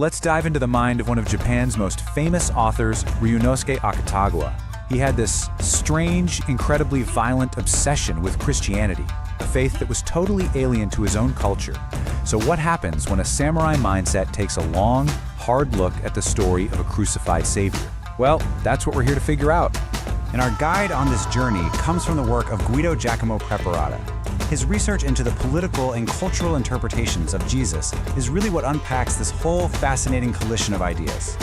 Let's dive into the mind of one of Japan's most famous authors, Ryunosuke Akutagawa. He had this strange, incredibly violent obsession with Christianity, a faith that was totally alien to his own culture. So what happens when a samurai mindset takes a long, hard look at the story of a crucified savior? Well, that's what we're here to figure out. And our guide on this journey comes from the work of Guido Giacomo Preparata. His research into the political and cultural interpretations of Jesus is really what unpacks this whole fascinating collision of ideas.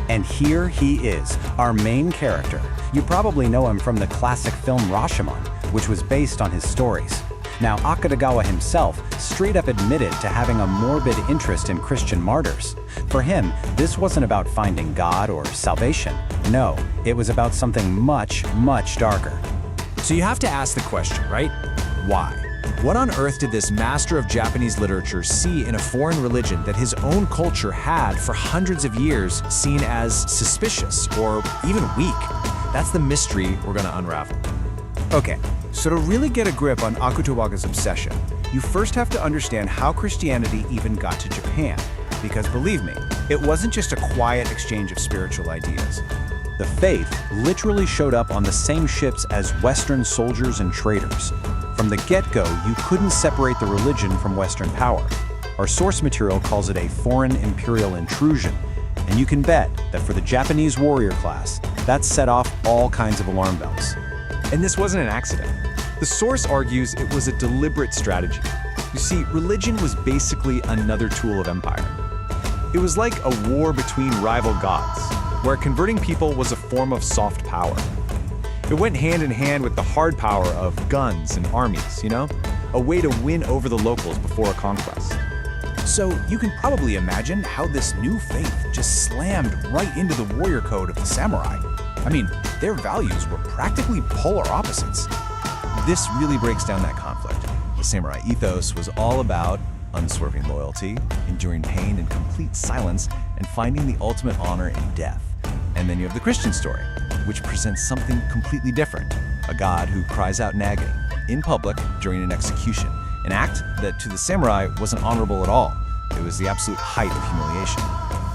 And here he is, our main character. You probably know him from the classic film Rashomon, which was based on his stories. Now, Akutagawa himself straight up admitted to having a morbid interest in Christian martyrs. For him, this wasn't about finding God or salvation. No, it was about something much, much darker. So you have to ask the question, right? Why? What on earth did this master of Japanese literature see in a foreign religion that his own culture had for hundreds of years seen as suspicious or even weak? That's the mystery we're going to unravel. Okay, so to really get a grip on Akutagawa's obsession, you first have to understand how Christianity even got to Japan. Because believe me, it wasn't just a quiet exchange of spiritual ideas. The faith literally showed up on the same ships as Western soldiers and traders. From the get-go, you couldn't separate the religion from Western power. Our source material calls it a foreign imperial intrusion, and you can bet that for the Japanese warrior class, that set off all kinds of alarm bells. And this wasn't an accident. The source argues it was a deliberate strategy. You see, religion was basically another tool of empire. It was like a war between rival gods, where converting people was a form of soft power. It went hand in hand with the hard power of guns and armies, a way to win over the locals before a conquest. So you can probably imagine how this new faith just slammed right into the warrior code of the samurai. I mean, their values were practically polar opposites. This really breaks down that conflict. The samurai ethos was all about unswerving loyalty, enduring pain in complete silence, and finding the ultimate honor in death. And then you have the Christian story, which presents something completely different. A god who cries out in agony, in public, during an execution. An act that to the samurai wasn't honorable at all. It was the absolute height of humiliation.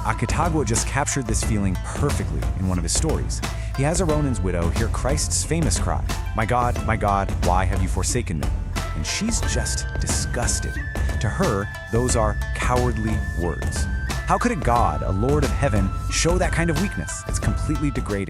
Akutagawa just captured this feeling perfectly in one of his stories. He has a Ronin's widow hear Christ's famous cry, my God, why have you forsaken me?" And she's just disgusted. To her, those are cowardly words. How could a god, a lord of heaven, show that kind of weakness? It's completely degrading.